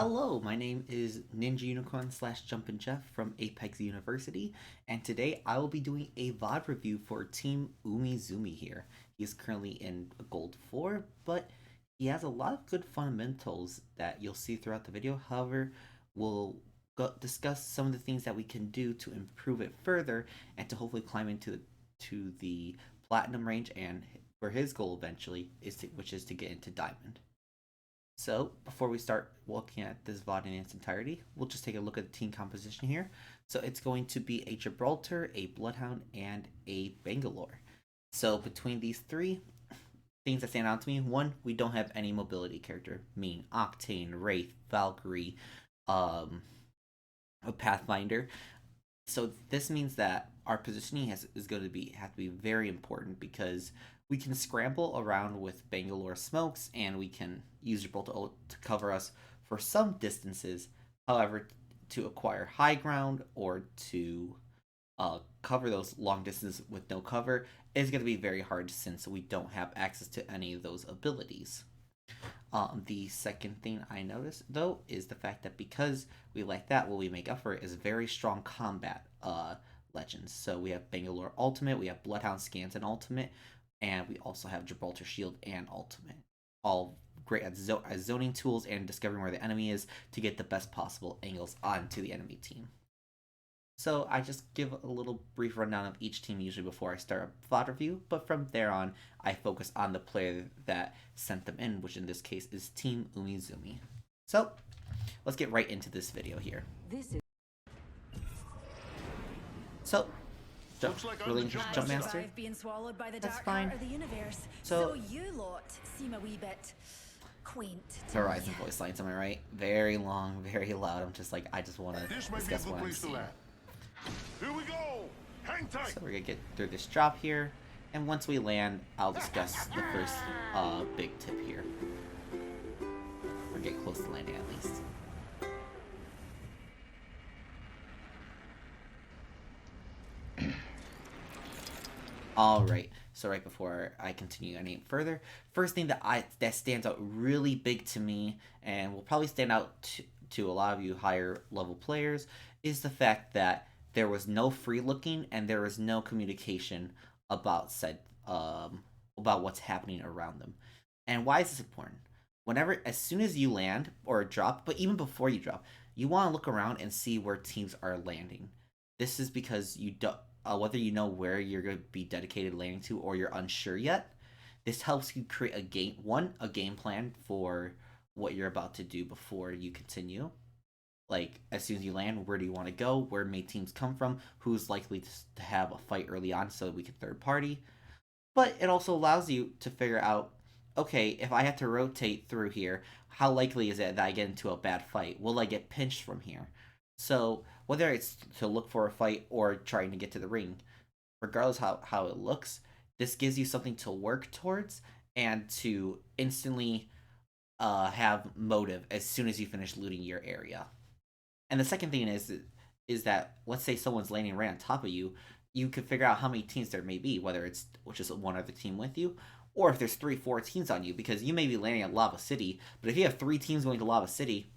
Hello, my name is Ninja Unicorn / Jumpin' Jeff from Apex University, and today I will be doing a VOD review for Team Umizoomi here. He is currently in Gold 4, but he has a lot of good fundamentals that you'll see throughout the video. However, we'll discuss some of the things that we can do to improve it further and to hopefully climb to the Platinum range and where his goal eventually which is to get into Diamond. So before we start looking at this VOD in its entirety, we'll just take a look at the team composition here. So it's going to be a Gibraltar, a Bloodhound, and a Bangalore. So between these three, things that stand out to me, one, we don't have any mobility character, meaning Octane, Wraith, Valkyrie, a Pathfinder. So this means that our positioning is going to have to be very important because we can scramble around with Bangalore smokes and we can use Gibraltar to cover us for some distances. However, to acquire high ground or to cover those long distances with no cover is going to be very hard since we don't have access to any of those abilities. The second thing I noticed, though, is the fact that because we like that, what we make up for it is very strong combat legends. So we have Bangalore Ultimate, we have Bloodhound Scans and Ultimate, and we also have Gibraltar Shield and Ultimate. All great as zoning tools and discovering where the enemy is to get the best possible angles onto the enemy team. So I just give a little brief rundown of each team usually before I start a VOD review, but from there on, I focus on the player that sent them in, which in this case is Team Umizoomi. So let's get right into this video here. So, really jump master. That's fine. So you lot seem a wee bit quaint. Horizon voice lines, am I right? Very long, very loud. I just want to discuss what I'm seeing. Here we go. Hang tight. So we're gonna get through this drop here, and once we land, I'll discuss the first big tip here, or get close to landing at least. Alright, so right before I continue any further, first thing that stands out really big to me, and will probably stand out to a lot of you higher level players, is the fact that there was no free looking and there was no communication about about what's happening around them. And why is this important? As soon as you land or drop, but even before you drop, you want to look around and see where teams are landing. This is because you don't, whether you know where you're going to be dedicated landing to or you're unsure yet, this helps you create a game plan for what you're about to do before you continue. Like, as soon as you land, where do you want to go? Where may teams come from? Who's likely to have a fight early on so that we can third party? But it also allows you to figure out, okay, if I have to rotate through here, how likely is it that I get into a bad fight? Will I get pinched from here? So, whether it's to look for a fight or trying to get to the ring, regardless how it looks, this gives you something to work towards and to instantly have motive as soon as you finish looting your area. And the second thing is that, let's say someone's landing right on top of you, you can figure out how many teams there may be, whether it's just one other team with you, or if there's 3-4 teams on you, because you may be landing at Lava City, but if you have 3 teams going to Lava City,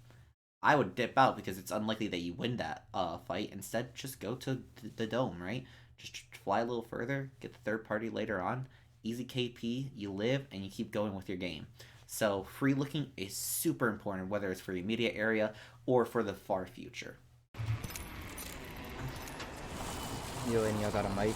I would dip out because it's unlikely that you win that fight. Instead, just go to the dome, right? Just fly a little further, get the third party later on, easy KP, you live, and you keep going with your game. So free looking is super important, whether it's for the immediate area or for the far future. You and you got a mic.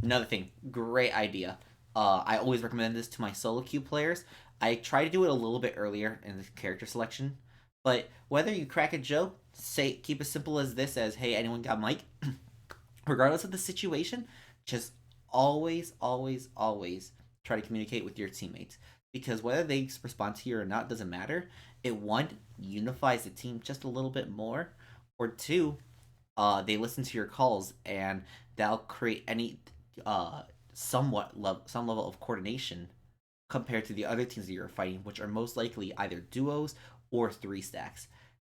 Another thing, great idea. I always recommend this to my solo queue players. I try to do it a little bit earlier in the character selection, but whether you crack a joke, keep it simple as this, as, hey, anyone got mic? Regardless of the situation, just always try to communicate with your teammates. Because whether they respond to you or not doesn't matter. It, one, unifies the team just a little bit more, or two, they listen to your calls and that'll create any some level of coordination compared to the other teams that you're fighting, which are most likely either duos or 3 stacks.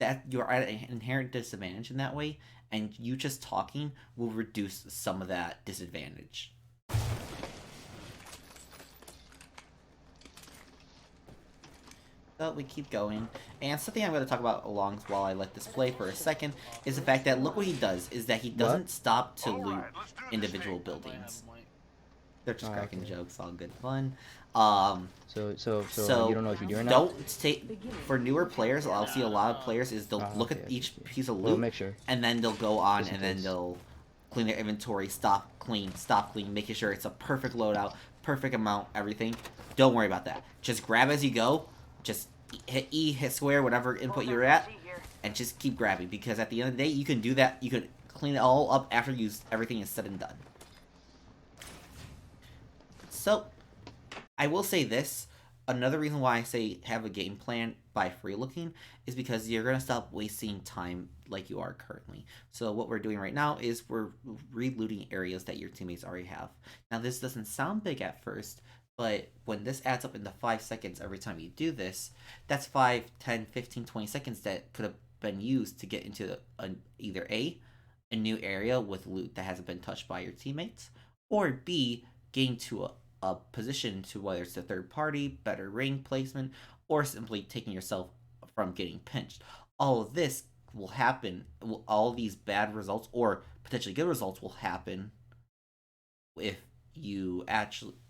That you're at an inherent disadvantage in that way, and you just talking will reduce some of that disadvantage. So we keep going, and something I'm going to talk about along while I let this play for a second is the fact that look what he does is that he doesn't stop to loot Let's do this individual thing. buildings. They're just Oh, cracking okay. jokes, all good fun. So you So don't know what you're doing now? don't take for newer players. I'll see a lot of players is they'll look Okay, at okay, each okay. piece of Well, loot make sure. and then they'll go on Just in and then case. they'll clean their inventory, stop clean, making sure it's a perfect loadout, perfect amount, everything. Don't worry about that. Just grab as you go. Just hit E, hit square, whatever input you're at, and just keep grabbing because at the end of the day, you can do that. You can clean it all up after everything is said and done. So, I will say this. Another reason why I say have a game plan by free looking is because you're going to stop wasting time like you are currently. So what we're doing right now is we're re-looting areas that your teammates already have. Now this doesn't sound big at first, but when this adds up into 5 seconds every time you do this, that's 5, 10, 15, 20 seconds that could have been used to get into either A, a new area with loot that hasn't been touched by your teammates, or B, getting to a position to whether it's a third party, better ring placement, or simply taking yourself from getting pinched. All of this will happen, all these bad results or potentially good results will happen if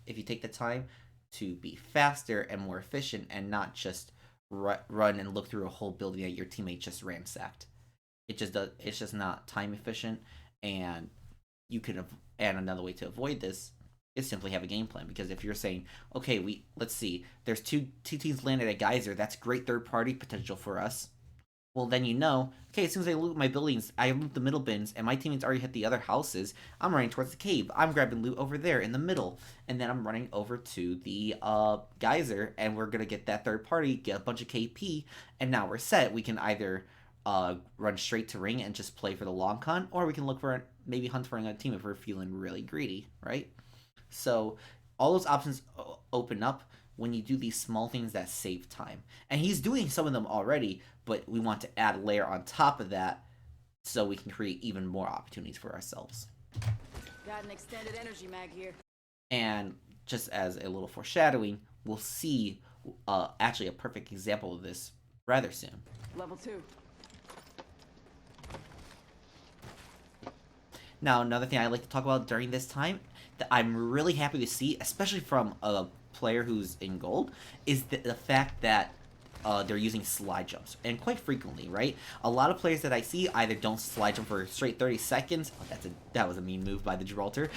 if you take the time to be faster and more efficient and not just run and look through a whole building that your teammate just ransacked. It's just not time efficient, and you can and another way to avoid this is simply have a game plan. Because if you're saying, okay, let's see, there's two teams landed at Geyser, that's great third party potential for us. Well, then okay, as soon as I loot my buildings, I loot the middle bins, and my teammates already hit the other houses. I'm running towards the cave. I'm grabbing loot over there in the middle, and then I'm running over to the Geyser, and we're gonna get that third party, get a bunch of KP, and now we're set. We can either run straight to ring and just play for the long con, or we can look for maybe hunt for another team if we're feeling really greedy, right? So all those options open up when you do these small things that save time. And he's doing some of them already, but we want to add a layer on top of that so we can create even more opportunities for ourselves. Got an extended energy mag here. And just as a little foreshadowing, we'll see actually a perfect example of this rather soon. Level 2. Now, another thing I like to talk about during this time that I'm really happy to see, especially from a player who's in gold, is the fact that they're using slide jumps, and quite frequently, right? A lot of players that I see either don't slide jump for straight 30 seconds. Oh, that was a mean move by the Gibraltar.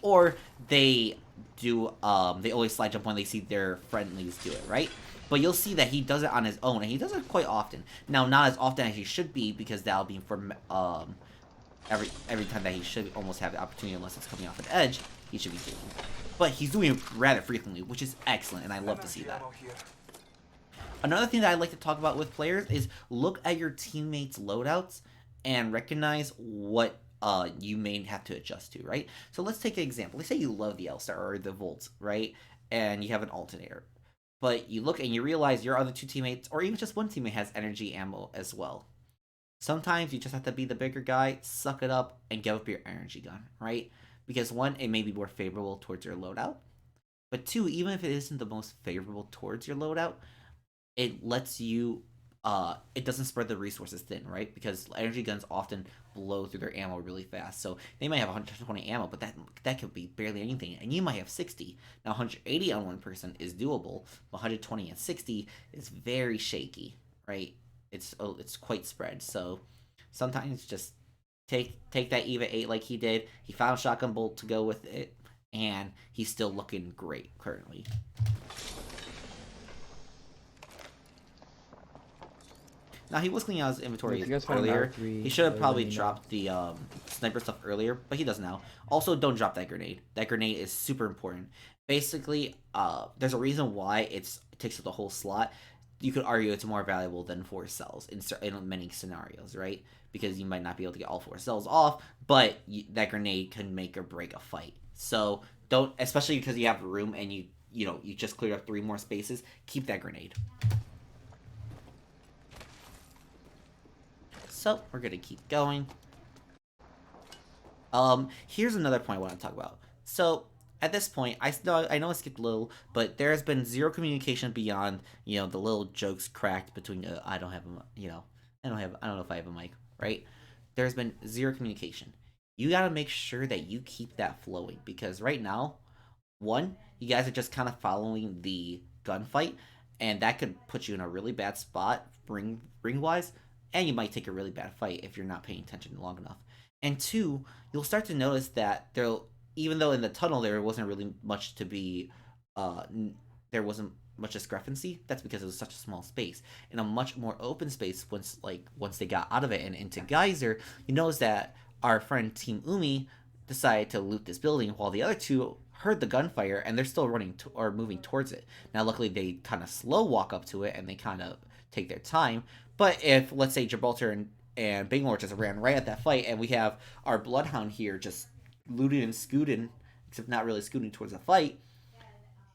Or they do. They always slide jump when they see their friendlies do it, right? But you'll see that he does it on his own, and he does it quite often. Now, not as often as he should be, because that'll be for every time that he should almost have the opportunity, unless it's coming off an edge, he should be doing. But he's doing it rather frequently, which is excellent, and I love to see that. Another thing that I like to talk about with players is look at your teammates' loadouts and recognize what you may have to adjust to, right? So let's take an example. Let's say you love the L-Star or the Volts, right? And you have an alternator. But you look and you realize your other two teammates, or even just one teammate, has energy ammo as well. Sometimes you just have to be the bigger guy, suck it up, and give up your energy gun, right? Because one, it may be more favorable towards your loadout. But two, even if it isn't the most favorable towards your loadout, it lets you it doesn't spread the resources thin, right? Because energy guns often blow through their ammo really fast. So they might have 120 ammo, but that could be barely anything, and you might have 60. Now 180 on one person is doable, but 120 and 60 is very shaky, right? It's quite spread. So sometimes just take that EVA 8 like he did. He found a shotgun bolt to go with it, and he's still looking great currently. Now, he was cleaning out his inventory earlier. He should have probably dropped the sniper stuff earlier, but he does now. Also, don't drop that grenade. That grenade is super important. Basically, there's a reason why it takes up the whole slot. You could argue it's more valuable than 4 cells in many scenarios, right? Because you might not be able to get all 4 cells off, but that grenade can make or break a fight. So don't, especially because you have room and you just cleared up 3 more spaces, keep that grenade. So we're gonna keep going. Here's another point I want to talk about. So at this point, I know I skipped a little, but there has been zero communication beyond the little jokes cracked between I don't have a I don't know if I have a mic, right? There's been zero communication. You got to make sure that you keep that flowing because right now, one, you guys are just kind of following the gunfight, and that could put you in a really bad spot ring wise, and you might take a really bad fight if you're not paying attention long enough. And two, you'll start to notice that even though in the tunnel there wasn't really much to be, uh, there wasn't much discrepancy. That's because it was such a small space. In a much more open space, once they got out of it and into Geyser, you notice that our friend Team Umi decided to loot this building while the other two heard the gunfire and they're still running or moving towards it. Now, luckily, they kind of slow walk up to it and they kind of take their time. But if, let's say, Gibraltar and Bangalore just ran right at that fight and we have our Bloodhound here just looting and scooting, except not really scooting towards the fight,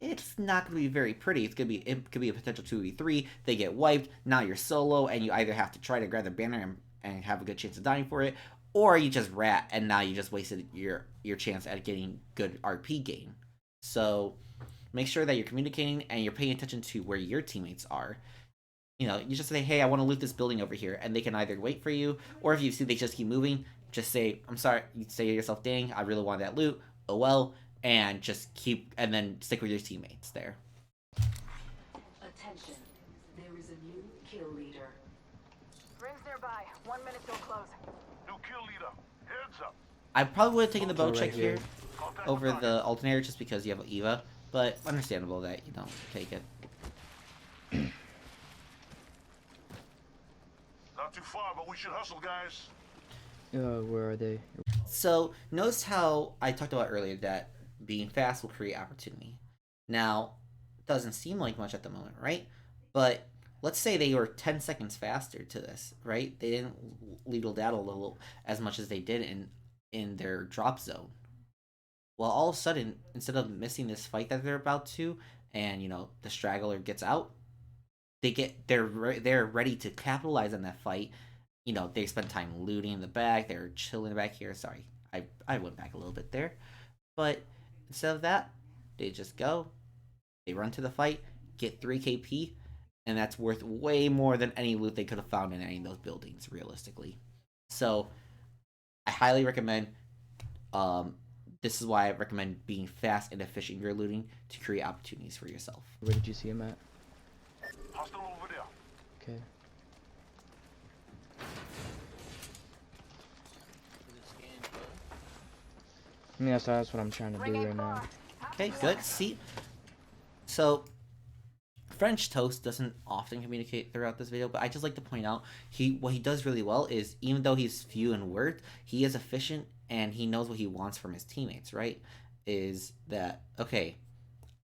it's not going to be very pretty. It could be a potential 2v3. They get wiped. Now you're solo, and you either have to try to grab the banner and have a good chance of dying for it, or you just rat, and now you just wasted your chance at getting good RP gain. So make sure that you're communicating and you're paying attention to where your teammates are. You just say, hey, I want to loot this building over here, and they can either wait for you, or if you see they just keep moving, just say, I'm sorry. You say to yourself, dang, I really want that loot. Oh well. And just and then stick with your teammates there. Attention. There is a new kill leader. Rings nearby. 1 minute till close. New kill leader. Heads up. I probably would have taken the bow check here here over the alternator just because you have Eva, but understandable that you don't take it. Not too far, but we should hustle, guys. Where are they? So notice how I talked about earlier that being fast will create opportunity. Now, doesn't seem like much at the moment, right? But let's say they were 10 seconds faster to this, right? They didn't legal daddle a little as much as they did in their drop zone. Well, all of a sudden, instead of missing this fight that they're about to, and the straggler gets out, they're ready to capitalize on that fight. They spend time looting in the back. They're chilling back here. Sorry, I went back a little bit there, but instead of that, they just go, they run to the fight, get 3 KP, and that's worth way more than any loot they could have found in any of those buildings, realistically. So, I highly recommend, this is why I recommend being fast and efficient in your looting to create opportunities for yourself. Where did you see him at? Hostile over there. Okay. I mean, that's what I'm trying to do right now. Okay, good. See? So, French Toast doesn't often communicate throughout this video, but I just like to point out what he does really well is, even though he's few in words, he is efficient and he knows what he wants from his teammates, right? Is that, okay,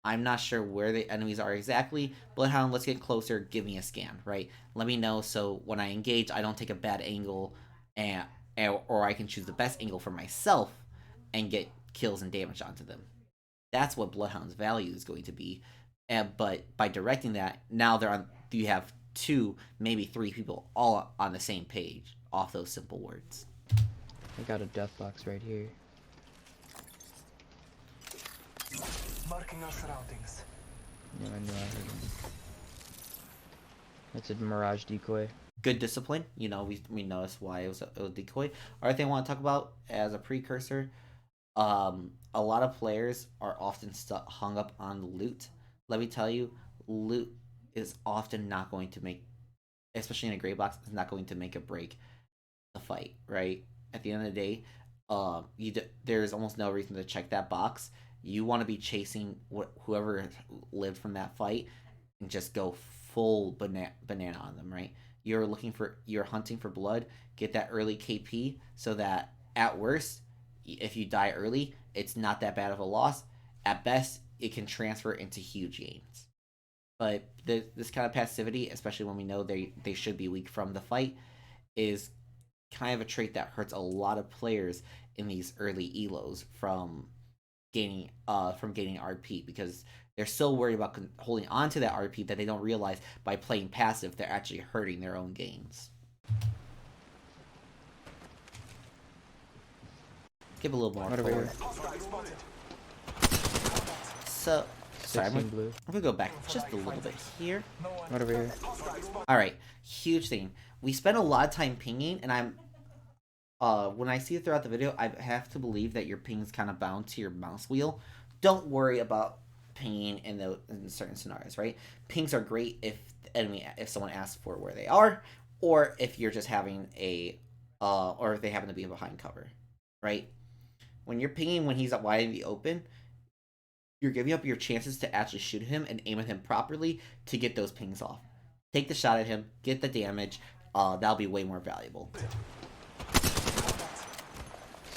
I'm not sure where the enemies are exactly. Bloodhound, let's get closer. Give me a scan, right? Let me know so when I engage, I don't take a bad angle, or I can choose the best angle for myself and get kills and damage onto them. That's what Bloodhound's value is going to be. But by directing that, now you have 2, maybe 3 people all on the same page off those simple words. I got a death box right here. Marking our surroundings. Yeah, I knew I heard him. That's a mirage decoy. Good discipline. We noticed why it was a decoy. Other thing I want to talk about as a precursor, a lot of players are often hung up on loot. Let me tell you, loot is often not going to make, especially in a gray box, is not going to make or break the fight, right? At the end of the day, there's almost no reason to check that box. You want to be chasing whoever lived from that fight and just go full banana on them, right? You're hunting for blood, get that early KP so that at worst, if you die early, it's not that bad of a loss. At best, it can transfer into huge gains. But this kind of passivity, especially when we know they should be weak from the fight, is kind of a trait that hurts a lot of players in these early elos from gaining RP, because they're so worried about holding on to that RP that they don't realize by playing passive they're actually hurting their own gains. Give a little more Right over here. Hostile spotted. So, sorry, 16 blue. I'm gonna go back just a little bit here. No one. Right over here. Alright, huge thing. We spent a lot of time pinging, and when I see it throughout the video, I have to believe that your ping's kind of bound to your mouse wheel. Don't worry about pinging in certain scenarios, right? Pings are great if someone asks for where they are, or if you're just having or if they happen to be behind cover, right? When you're pinging when he's wide in the open, you're giving up your chances to actually shoot him and aim at him properly to get those pings off. Take the shot at him, get the damage. That'll be way more valuable.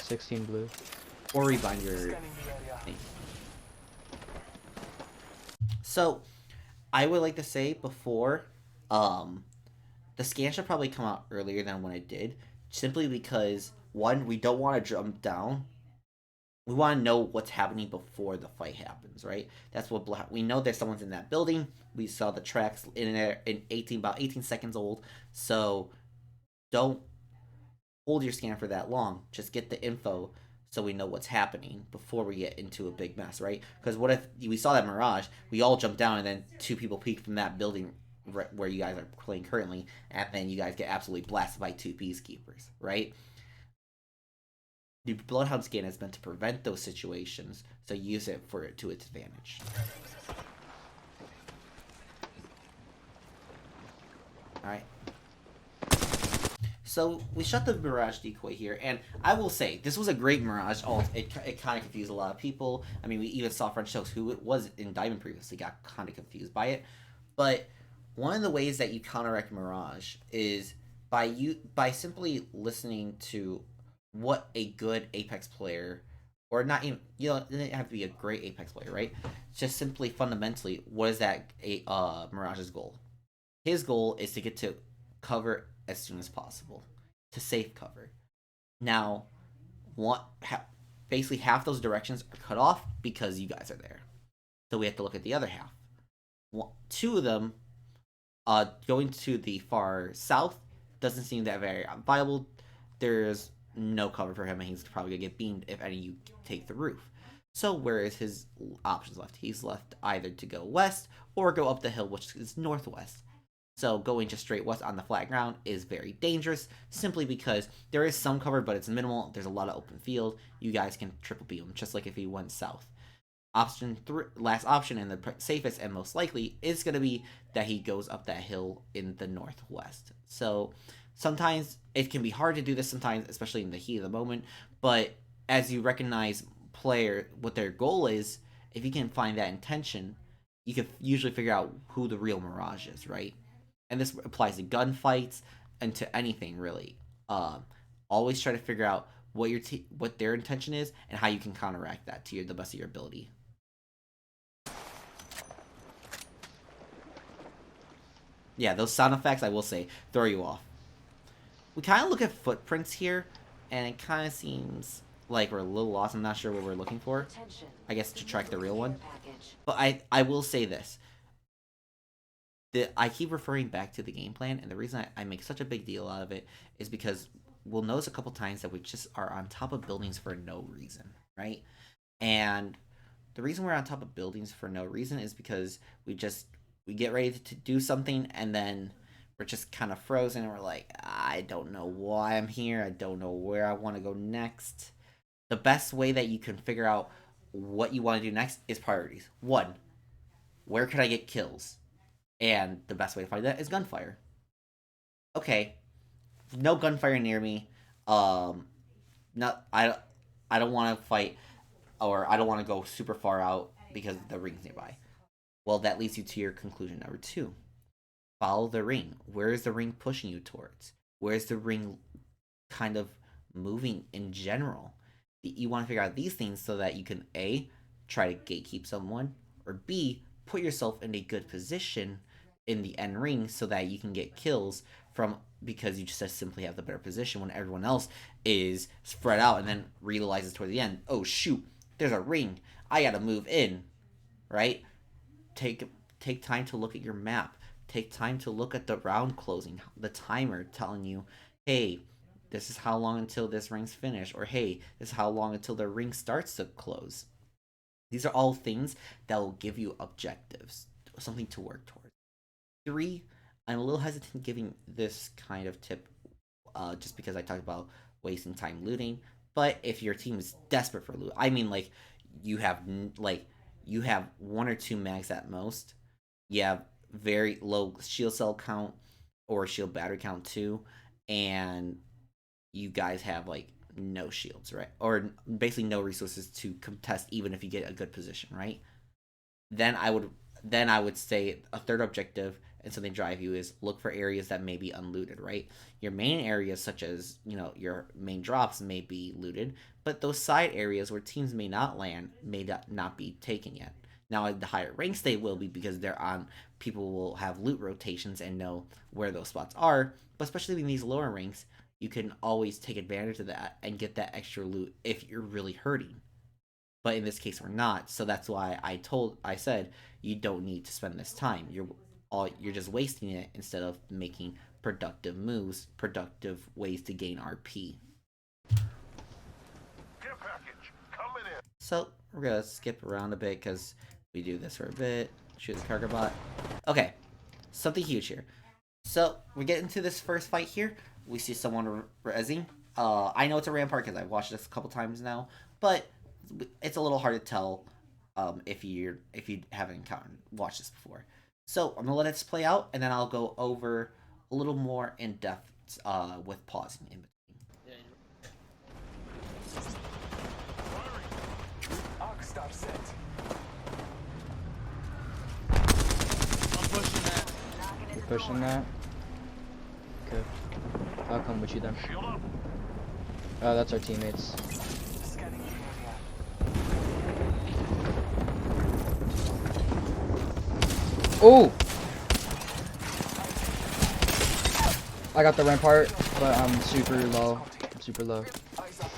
16 blue. Or rebind your Scanning the area. thing. So, I would like to say before, the scan should probably come out earlier than when it did, simply because, one, we don't want to jump down. We want to know what's happening before the fight happens, right? That's what we know that someone's in that building. We saw the tracks in there in about 18 seconds old. So don't hold your scan for that long. Just get the info so we know what's happening before we get into a big mess, right? Because what if we saw that Mirage, we all jump down and then two people peek from that building where you guys are playing currently, and then you guys get absolutely blasted by two peacekeepers, right? The Bloodhound scan is meant to prevent those situations, so use it to its advantage. Alright. So, we shot the Mirage decoy here, and I will say, this was a great Mirage ult. It kind of confused a lot of people. I mean, we even saw French Toast, who was in Diamond previously, got kind of confused by it. But one of the ways that you counteract Mirage is by simply listening to what a good Apex player, or not even, you know, it doesn't have to be a great Apex player, right? Just simply fundamentally, what is that Mirage's goal? His goal is to get to cover as soon as possible, to safe cover. Now, basically half those directions are cut off because you guys are there. So we have to look at the other half. Two of them, going to the far south, doesn't seem that very viable. There's no cover for him, and he's probably gonna get beamed if any of you take the roof. So where is his options left? He's left either to go west or go up the hill, which is northwest. So going just straight west on the flat ground is very dangerous, simply because there is some cover, but it's minimal. There's a lot of open field. You guys can triple beam him, just like if he went south. Last option, and the safest and most likely, is going to be that he goes up that hill in the northwest. So sometimes it can be hard to do this sometimes, especially in the heat of the moment, but as you recognize what their goal is, if you can find that intention, you can usually figure out who the real Mirage is, right? And this applies to gunfights and to anything, really. Always try to figure out what their intention is and how you can counteract that to the best of your ability. Yeah, those sound effects, I will say, throw you off. We kind of look at footprints here, and it kind of seems like we're a little lost. I'm not sure what we're looking for. I guess to track the real one. But I will say this. I keep referring back to the game plan, and the reason I make such a big deal out of it is because we'll notice a couple times that we just are on top of buildings for no reason, right? And the reason we're on top of buildings for no reason is because we get ready to do something, and then we're just kind of frozen, and we're like, I don't know why I'm here. I don't know where I want to go next. The best way that you can figure out what you want to do next is priorities. One, where could I get kills? And the best way to find that is gunfire. Okay, no gunfire near me. I don't want to fight, or I don't want to go super far out because the ring's nearby. Well, that leads you to your conclusion number 2. Follow the ring. Where is the ring pushing you towards? Where's the ring kind of moving in general? You want to figure out these things so that you can A, try to gatekeep someone, or B, put yourself in a good position in the end ring so that you can get kills because you just simply have the better position when everyone else is spread out and then realizes toward the end, oh shoot, there's a ring, I gotta move in, right? Take time to look at your map. Take time to look at the round closing, the timer telling you, hey, this is how long until this ring's finished, or hey, this is how long until the ring starts to close. These are all things that will give you objectives, something to work towards. 3, I'm a little hesitant giving this kind of tip just because I talked about wasting time looting. But if your team is desperate for loot, I mean, like you have you have 1 or 2 mags at most. You have very low shield cell count or shield battery count too, and you guys have like no shields, right? Or basically no resources to contest, even if you get a good position, right? then I would then I would say a third objective and something drive you is look for areas that may be unlooted, right? Your main areas, such as your main drops, may be looted, but those side areas where teams may not land may not be taken yet. Now, at the higher ranks, they will be because they're on. People will have loot rotations and know where those spots are. But especially in these lower ranks, you can always take advantage of that and get that extra loot if you're really hurting. But in this case, we're not. So that's why I said you don't need to spend this time. You're just wasting it instead of making productive moves, productive ways to gain RP. Care package coming in. So we're gonna skip around a bit because we do this for a bit. Shoot the cargo bot. Okay, something huge here. So we get into this first fight here. We see someone rezzing. I know it's a rampart because I've watched this a couple times now, but it's a little hard to tell if you haven't watched this before. So I'm gonna let this play out, and then I'll go over a little more in depth with pausing in between. Arc star set. I'm pushing that. You pushing that? Okay. I'll come with you then. Shield up. Oh, that's our teammates. Scanning the area. Oh! I got the rampart, but I'm super low. I'm super low. Eyes up.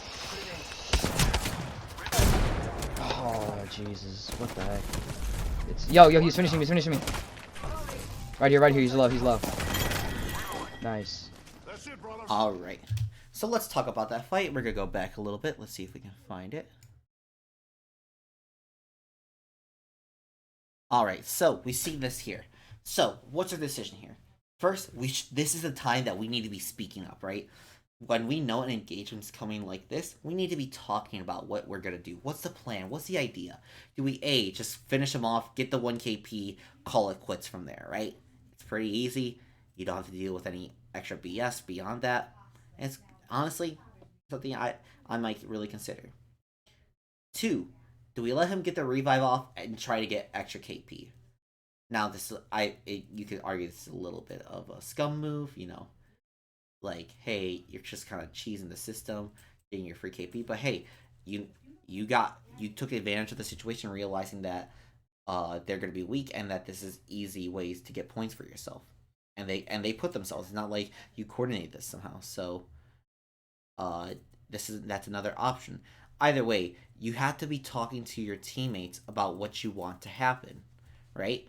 Oh, Jesus. What the heck? Yo, he's finishing me. Right here, he's low. Nice. That's it, brother. Alright. So let's talk about that fight. We're gonna go back a little bit. Let's see if we can find it. Alright, so we see this here. So, what's our decision here? First, this is the time that we need to be speaking up, right? When we know an engagement's coming like this, we need to be talking about what we're gonna do. What's the plan? What's the idea? Do we just finish them off, get the 1 KP, call it quits from there, right? It's pretty easy. You don't have to deal with any extra BS beyond that. And it's honestly something I might really consider. 2, do we let him get the revive off and try to get extra KP? Now you could argue this is a little bit of a scum move, like, hey, you're just kind of cheesing the system, getting your free KP, but hey, you took advantage of the situation, realizing that they're going to be weak and that this is easy ways to get points for yourself, and they put themselves. It's not like you coordinate this somehow. So that's another option. Either way, you have to be talking to your teammates about what you want to happen, right?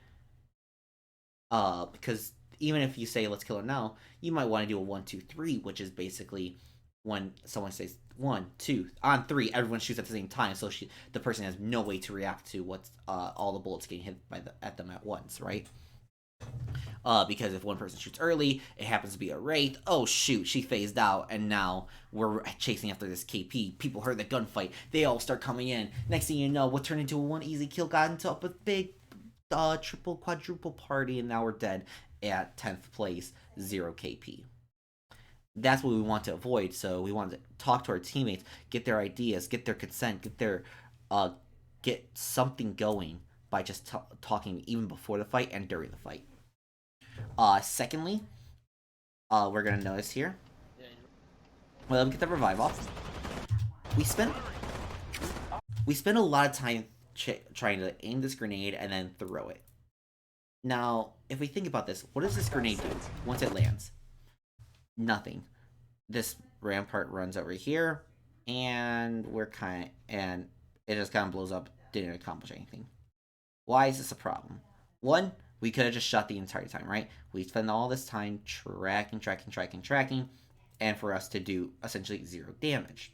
Because even if you say let's kill her now, you might want to do a 1, 2, 3, which is basically when someone says 1, 2 on 3, everyone shoots at the same time, so the person has no way to react to what's all the bullets getting hit at them at once, right? Because if one person shoots early, it happens to be a wraith. Oh shoot, she phased out, and now we're chasing after this KP. People heard the gunfight. They all start coming in. Next thing you know, what turned into a 1 easy kill got into a big triple, quadruple party, and now we're dead at 10th place, 0 KP. That's what we want to avoid. So we want to talk to our teammates, get their ideas, get their consent, get something going by just talking even before the fight and during the fight. Secondly, we're gonna notice here. Well, let me get the revive off. We spent a lot of time trying to aim this grenade and then throw it. Now, if we think about this, what does this grenade do once it lands? Nothing. This rampart runs over here, and it just kind of blows up. Didn't accomplish anything. Why is this a problem? 1, we could have just shot the entire time, right? We spend all this time tracking, and for us to do essentially 0 damage.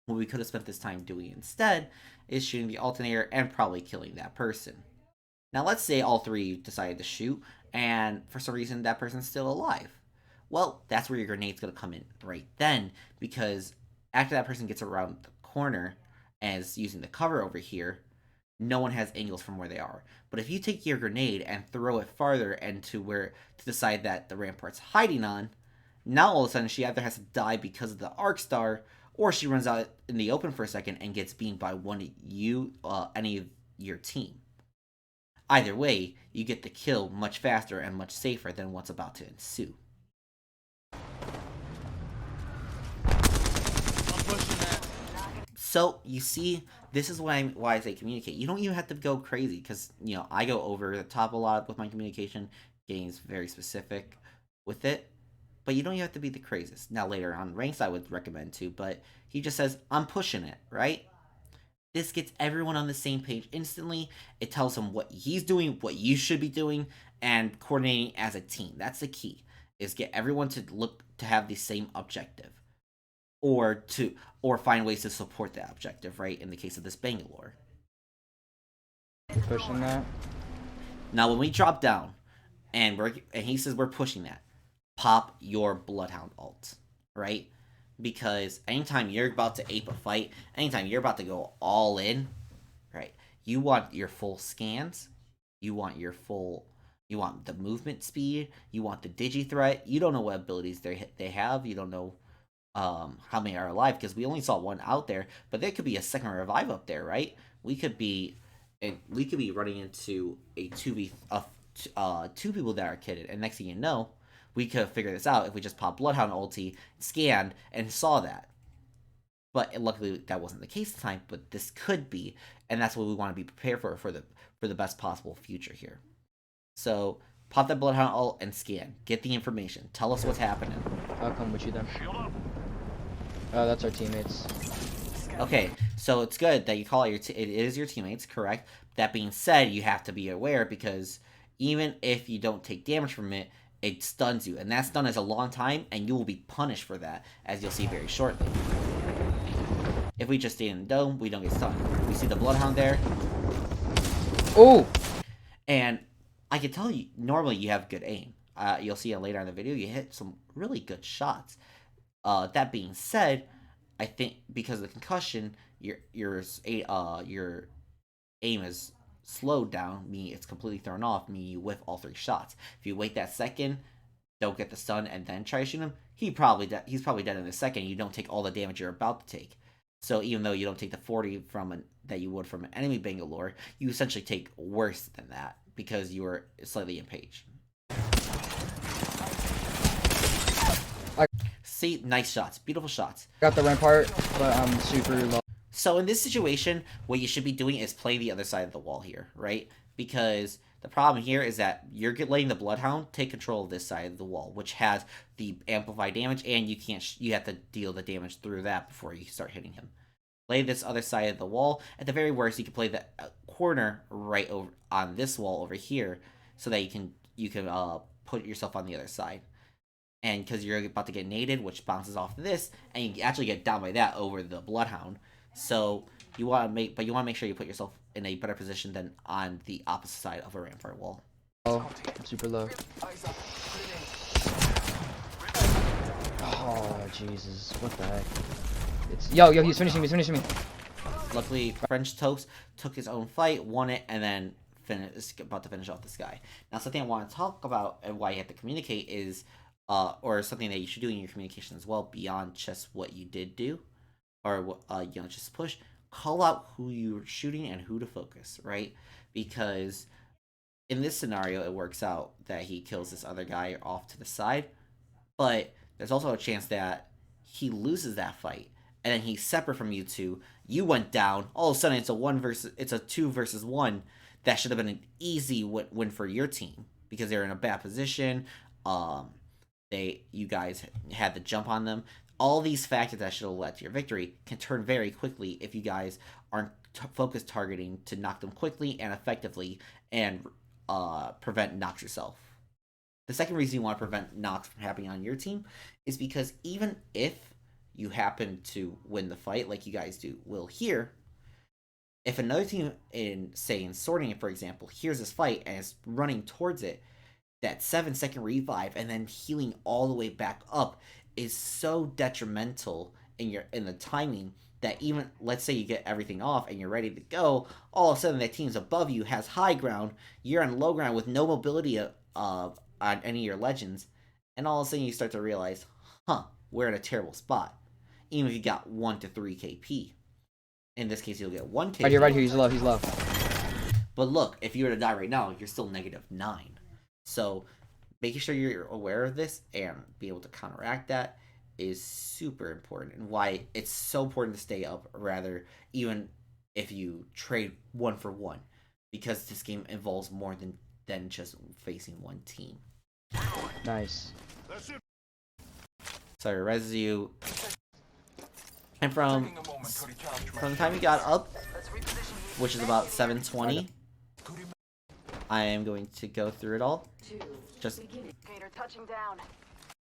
What we could have spent this time doing instead is shooting the alternator and probably killing that person. Now, let's say all three decided to shoot, and for some reason that person's still alive. Well, that's where your grenade's going to come in right then, because after that person gets around the corner and is using the cover over here, no one has angles from where they are. But if you take your grenade and throw it farther and to the side that the rampart's hiding on, now all of a sudden she either has to die because of the arc star, or she runs out in the open for a second and gets beamed by any of your team. Either way, you get the kill much faster and much safer than what's about to ensue. I'm pushing that. So you see, this is why I say communicate. You don't even have to go crazy, because I go over the top a lot with my communication, getting very specific with it. But you don't even have to be the craziest. Now later on ranks I would recommend too, but he just says, I'm pushing it, right? This gets everyone on the same page instantly. It tells them what he's doing, what you should be doing, and coordinating as a team. That's the key, is get everyone to have the same objective. Or find ways to support that objective, right? In the case of this Bangalore. You're pushing that. Now when we drop down and he says we're pushing that, pop your Bloodhound ult, right? Because anytime you're about to ape a fight, anytime you're about to go all in, right? You want your full scans, you want the movement speed, you want the digi threat. You don't know what abilities they have. You don't know how many are alive, because we only saw one out there, but there could be a second revive up there, right? We could be running into a 2v two people that are kitted, and next thing you know, we could figure this out if we just pop Bloodhound ulti, scanned, and saw that. But luckily that wasn't the case this time, but this could be, and that's what we want to be prepared for the best possible future here. So pop that Bloodhound ult and scan. Get the information. Tell us what's happening. I'll come with you then. Shield up. Oh, that's our teammates. Okay, so it's good that you call it it is your teammates, correct? That being said, you have to be aware, because even if you don't take damage from it, it stuns you, and that stun is a long time, and you will be punished for that, as you'll see very shortly. If we just stay in the dome, we don't get stunned. We see the Bloodhound there. Oh! And I can tell you, normally you have good aim. You'll see it later in the video, you hit some really good shots. That being said, I think because of the concussion, your aim is slowed down, meaning it's completely thrown off, meaning you whiff all three shots. If you wait that second, don't get the stun, and then try to shoot him, he's probably dead in a second. You don't take all the damage you're about to take. So even though you don't take the 40 that you would from an enemy Bangalore, you essentially take worse than that, because you were slightly impatient. See, nice shots, beautiful shots. Got the rampart, but I'm super low. So in this situation, what you should be doing is play the other side of the wall here, right? Because the problem here is that you're letting the Bloodhound take control of this side of the wall, which has the amplified damage, and you have to deal the damage through that before you start hitting him. Play this other side of the wall. At the very worst, you can play the corner right over on this wall over here, so that you can put yourself on the other side. And because you're about to get naded, which bounces off of this, and you actually get down by that over the Bloodhound. So you want to make sure you put yourself in a better position than on the opposite side of a rampart wall. Oh, I'm super low. Eyes up. Oh, Jesus. What the heck? Yo, he's finishing me. Luckily, French Toast took his own fight, won it, and then is about to finish off this guy. Now, something I want to talk about and why you have to communicate is, or something that you should do in your communication as well, beyond just what you did do, or just push. Call out who you're shooting and who to focus, right? Because in this scenario, it works out that he kills this other guy off to the side, but there's also a chance that he loses that fight, and then he's separate from you two. You went down. All of a sudden, it's a 2 versus 1. That should have been an easy win for your team, because they're in a bad position. You guys had the jump on them. All these factors that should have led to your victory can turn very quickly if you guys aren't focused targeting to knock them quickly and effectively, and prevent knocks yourself. The second reason you want to prevent knocks from happening on your team is because even if you happen to win the fight, like you guys will here, if another team in sorting, for example, hears this fight and is running towards it, that 7-second revive and then healing all the way back up is so detrimental in the timing that even, let's say you get everything off and you're ready to go, all of a sudden that team's above you has high ground, you're on low ground with no mobility on any of your legends, and all of a sudden you start to realize, we're in a terrible spot. Even if you got 1 to 3 KP. In this case, you'll get 1 KP. Right here, he's low, he's low. But look, if you were to die right now, you're still -9. So making sure you're aware of this and be able to counteract that is super important, and why it's so important to stay up, rather, even if you trade 1 for 1, because this game involves more than just facing one team. Nice. Sorry, Residue. And from Taking a moment to recharge my the time you got up, Let's reposition which is about 7:20, I am going to go through it all. you. Just Gator touching down.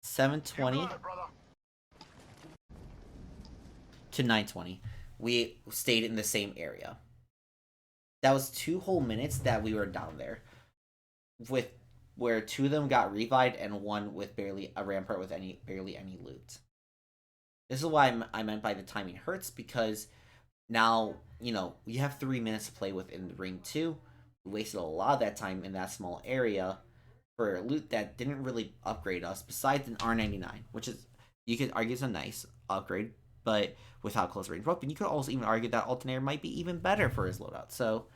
7:20 Got it, brother. to 9:20. We stayed in the same area. That was 2 whole minutes that we were down there, with where 2 of them got revived and 1 with barely a rampart with barely any loot. This is why I meant by the timing hurts, because now, we have 3 minutes to play with in the ring 2. We wasted a lot of that time in that small area for loot that didn't really upgrade us, besides an R99, which is, you could argue, is a nice upgrade, but without close range weapon. You could also even argue that Alternator might be even better for his loadout. So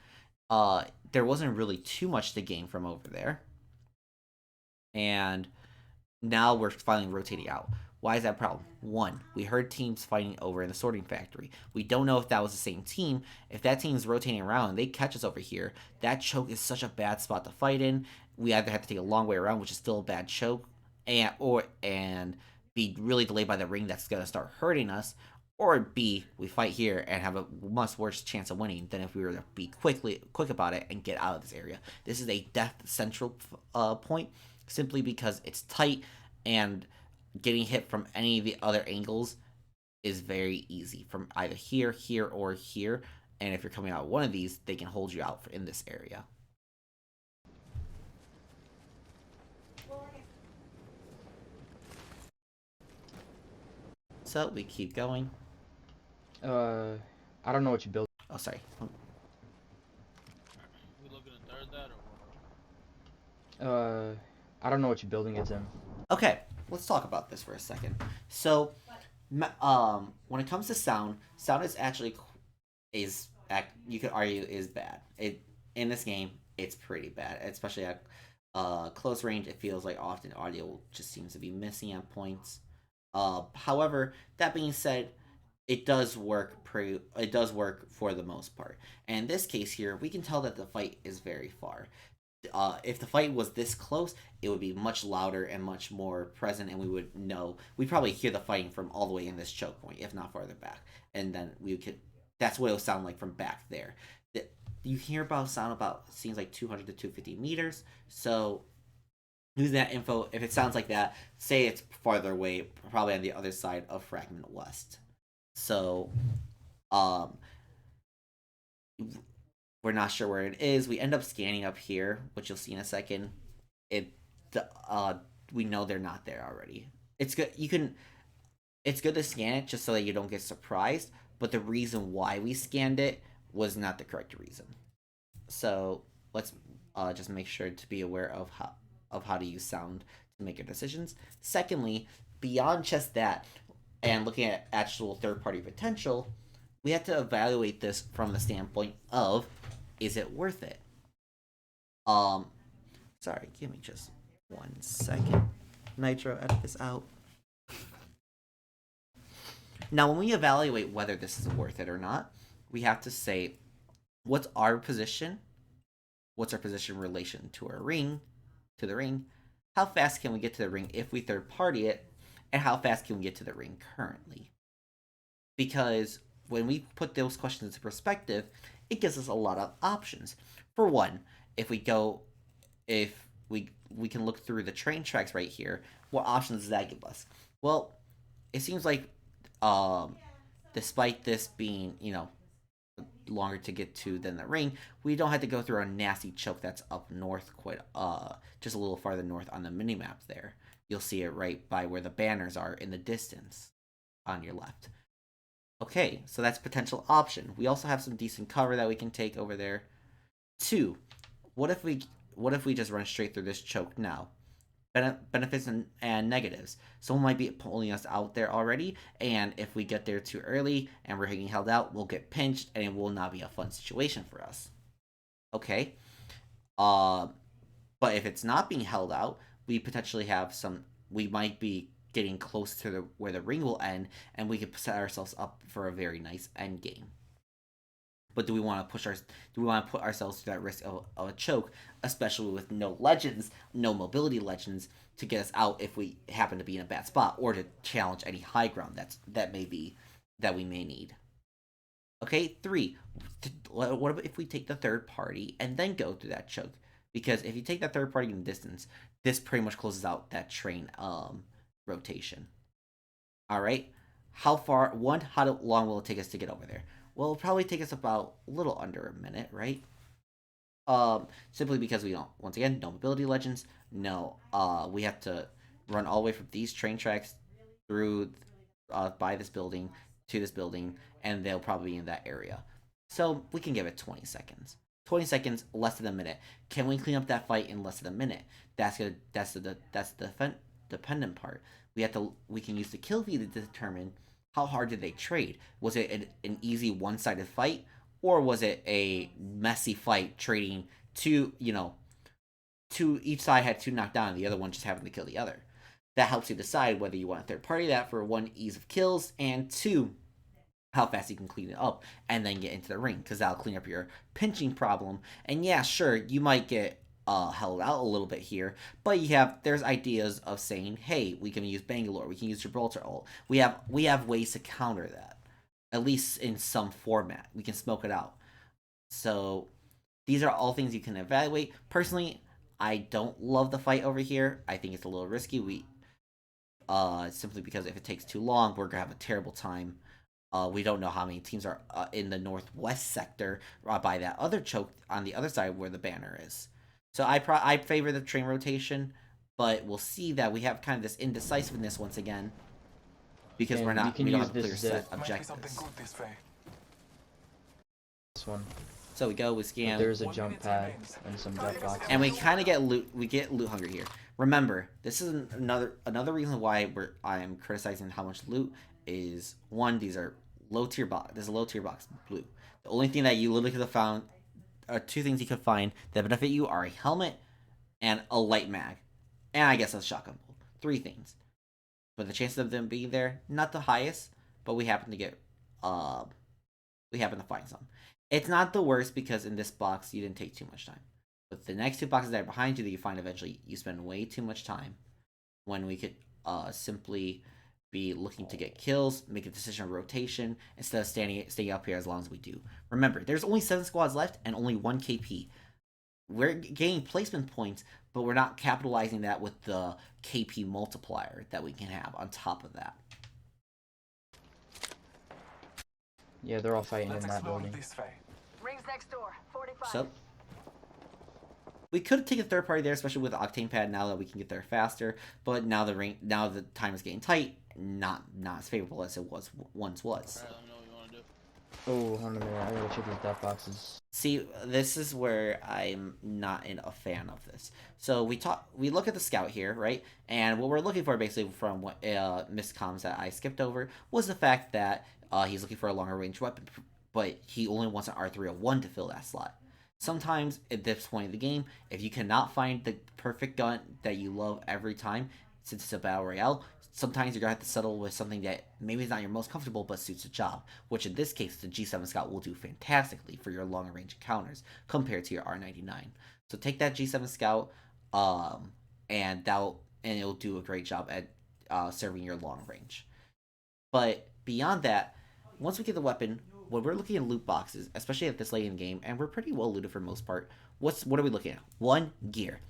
there wasn't really too much to gain from over there. And now we're finally rotating out. Why is that a problem? 1, we heard teams fighting over in the sorting factory. We don't know if that was the same team. If that team's rotating around and they catch us over here, that choke is such a bad spot to fight in. We either have to take a long way around, which is still a bad choke, and be really delayed by the ring that's going to start hurting us, or B, we fight here and have a much worse chance of winning than if we were to be quick about it and get out of this area. This is a death central point, simply because it's tight, and getting hit from any of the other angles is very easy, from either here, or here, and if you're coming out one of these, they can hold you out in this area. So we keep going. I don't know what you built. Oh, sorry. We looking at third that or what? I don't know what you're building it's in. Okay, let's talk about this for a second. So, when it comes to sound is actually you could argue is bad. In this game, it's pretty bad, especially at close range. It feels like often audio just seems to be missing at points. However, that being said, it does work for the most part. And in this case here, we can tell that the fight is very far. If the fight was this close, it would be much louder and much more present, and we'd probably hear the fighting from all the way in this choke point, if not farther back. And then that's what it would sound like from back there. You hear seems like 200 to 250 meters. So using that info, if it sounds like that, say it's farther away, probably on the other side of Fragment West. So, we're not sure where it is. We end up scanning up here, which you'll see in a second. We know they're not there already. It's good. It's good to scan it just so that you don't get surprised. But the reason why we scanned it was not the correct reason. So let's just make sure to be aware of how to use sound to make your decisions. Secondly, beyond just that, and looking at actual third-party potential, we have to evaluate this from the standpoint of, is it worth it? Sorry, give me just 1 second. Nitro, edit this out. Now, when we evaluate whether this is worth it or not, we have to say, what's our position? What's our position in relation to the ring? How fast can we get to the ring if we third party it? And how fast can we get to the ring currently? Because when we put those questions into perspective, it gives us a lot of options. For one, if we can look through the train tracks right here, what options does that give us? Well, it seems like um, despite this being, longer to get to than the ring, we don't have to go through a nasty choke that's up north, quite just a little farther north on the minimap there. You'll see it right by where the banners are in the distance on your left. Okay, so that's a potential option. We also have some decent cover that we can take over there. 2, what if we just run straight through this choke now? Benefits and negatives. Someone might be pulling us out there already, and if we get there too early and we're getting held out, we'll get pinched, and it will not be a fun situation for us. Okay, but if it's not being held out, we potentially have some. We might be getting close to where the ring will end, and we could set ourselves up for a very nice end game. But do we want to put ourselves to that risk of a choke, especially with no legends, no mobility legends to get us out if we happen to be in a bad spot, or to challenge any high ground that we may need? Okay, 3. What about if we take the third party and then go through that choke? Because if you take that third party in the distance, this pretty much closes out that train rotation. All right, how long will it take us to get over there? Well, it'll probably take us about a little under a minute, right? Simply because we don't, once again, no mobility legends. No, we have to run all the way from these train tracks through, by this building to this building, and they'll probably be in that area. So we can give it 20 seconds. 20 seconds, less than a minute. Can we clean up that fight in less than a minute? That's the dependent part. We can use the kill feed to determine how hard did they trade. Was it an easy one-sided fight, or was it a messy fight trading two each side had 2 knocked down and the other one just having to kill the other? That helps you decide whether you want a third party that for 1, ease of kills, and 2, how fast you can clean it up and then get into the ring, because that'll clean up your pinching problem. And yeah, sure, you might get held out a little bit here, but there's ideas of saying, hey, we can use Bangalore, we can use Gibraltar ult. We have ways to counter that, at least in some format. We can smoke it out. So these are all things you can evaluate. Personally, I don't love the fight over here. I think it's a little risky. Simply because if it takes too long, we're gonna have a terrible time. We don't know how many teams are in the northwest sector by that other choke on the other side where the banner is. So I favor the train rotation, but we'll see that we have kind of this indecisiveness once again, because we don't have a clear set objectives. This one. So we go, we scan. There's a jump pad and some death boxes. And we kind of get loot. We get loot hungry here. Remember, this is another reason why I'm criticizing how much loot is. 1, these are low tier box. There's a low tier box blue. The only thing that you literally could have found, 2 things you could find that benefit you, are a helmet and a light mag, and I guess a shotgun bolt. 3 things. But the chances of them being there, not the highest, but we happen to find some. It's not the worst, because in this box you didn't take too much time. But the next 2 boxes that are behind you that you find eventually, you spend way too much time, when we could simply be looking to get kills, make a decision of rotation, instead of staying up here as long as we do. Remember, there's only 7 squads left and only 1 KP. We're gaining placement points, but we're not capitalizing that with the KP multiplier that we can have on top of that. Yeah, they're all fighting in that building. Rings next door, 45. So we could take a third party there, especially with the octane pad, now that we can get there faster. But now the time is getting tight, not as favorable as it once was. Alright, let me know what you want to do. Oh, hold on a minute. I gotta check these death boxes. See, this is where I'm not a fan of this. So we look at the scout here, right? And what we're looking for, basically, from what miscoms that I skipped over, was the fact that he's looking for a longer range weapon, but he only wants an R301 to fill that slot. Sometimes, at this point in the game, if you cannot find the perfect gun that you love every time, since it's a battle royale, sometimes you're going to have to settle with something that maybe is not your most comfortable, but suits the job. Which, in this case, the G7 Scout will do fantastically for your longer range encounters, compared to your R99. So take that G7 Scout, and it'll do a great job at serving your long range. But beyond that, once we get the weapon, when we're looking at loot boxes, especially at this late in the game, and we're pretty well looted for the most part, what are we looking at? 1, gear.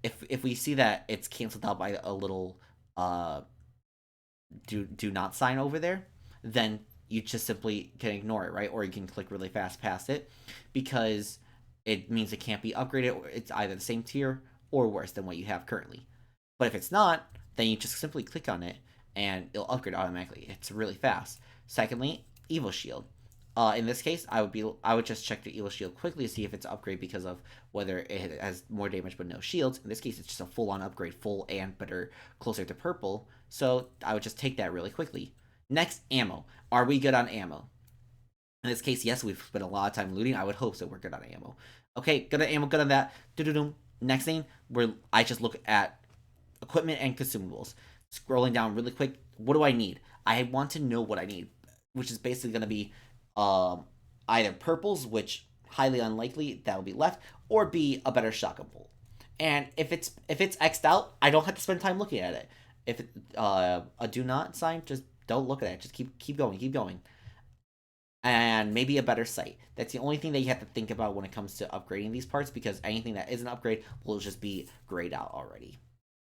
If we see that it's canceled out by a little do not sign over there, then you just simply can ignore it, right? Or you can click really fast past it because it means it can't be upgraded, or it's either the same tier or worse than what you have currently. But if it's not, then you just simply click on it and it'll upgrade automatically. It's really fast. Secondly, Evo Shield. In this case, I would just check the Evo Shield quickly to see if it's upgrade because of whether it has more damage but no shields. In this case, it's just a full-on upgrade, full and better, closer to purple. So I would just take that really quickly. Next, ammo. Are we good on ammo? In this case, yes, we've spent a lot of time looting. I would hope so. We're good on ammo. Okay, good on ammo, good on that. Next thing, I just look at equipment and consumables. Scrolling down really quick. What do I need? I want to know what I need, which is basically going to be either purples, which highly unlikely that'll be left, or be a better shotgun bolt. And if it's X'd out, I don't have to spend time looking at it. If it, a do not sign, just don't look at it. Just keep going. And maybe a better sight. That's the only thing that you have to think about when it comes to upgrading these parts, because anything that is an upgrade will just be grayed out already.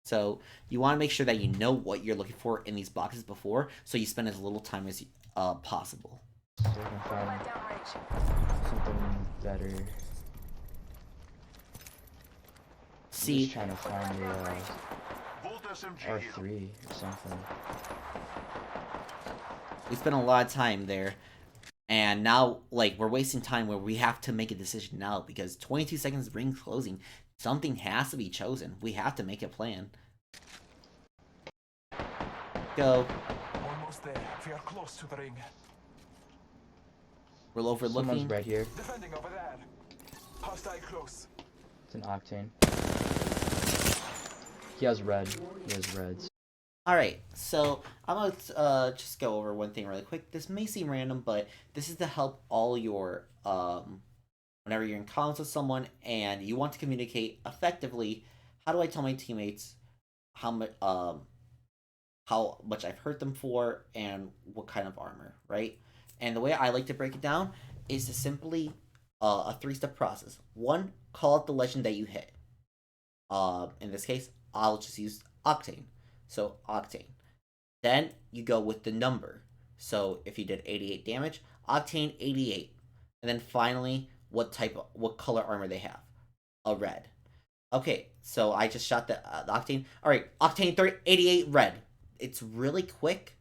So you want to make sure that you know what you're looking for in these boxes before, so you spend as little time as possible. So I can find something better. See, Just trying to find the Volt SMG here. R3 or something. we spent a lot of time there, and now we're wasting time where we have to make a decision now because 22 seconds ring closing. Something has to be chosen. We have to make a plan. Go. Almost there. We are close to the ring. We're overlooking. Someone's right here. Defending over there. Hostile close. It's an Octane. He has red. He has reds. Alright, so I'm going to just go over one thing really quick. This may seem random, but this is to help all your, whenever you're in comms with someone and you want to communicate effectively, how do I tell my teammates how much I've hurt them for and what kind of armor, right? And the way I like to break it down is to simply a 3-step process. 1, call out the legend that you hit. In this case, I'll just use Octane. So Octane. Then you go with the number. So if you did 88 damage, Octane 88. And then finally, what color armor they have. A red. Okay, so I just shot the Octane. Alright, Octane 88 red. It's really quick.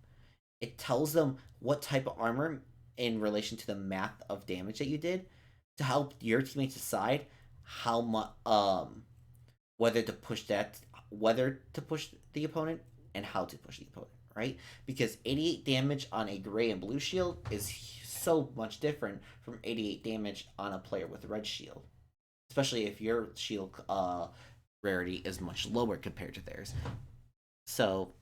It tells them what type of armor in relation to the math of damage that you did to help your teammates decide how much whether to push the opponent and how to push the opponent, right? Because 88 damage on a gray and blue shield is so much different from 88 damage on a player with a red shield, especially if your shield rarity is much lower compared to theirs. So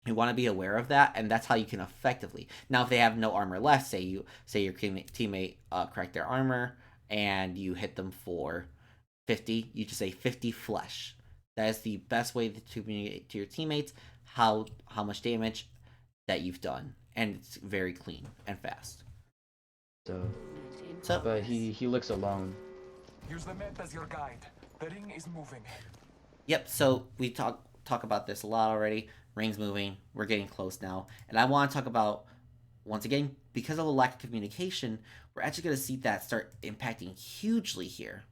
you want to be aware of that, and that's how you can effectively. Now, if they have no armor left, say your teammate cracked their armor and you hit them for 50, you just say 50 flesh. That is the best way to communicate to your teammates how much damage that you've done, and it's very clean and fast. So but he looks alone. Use the map as your guide. The ring is moving. Yep. So we talk about this a lot already. Ring's moving. We're getting close now, and I want to talk about, once again, because of the lack of communication, we're actually going to see that start impacting hugely here.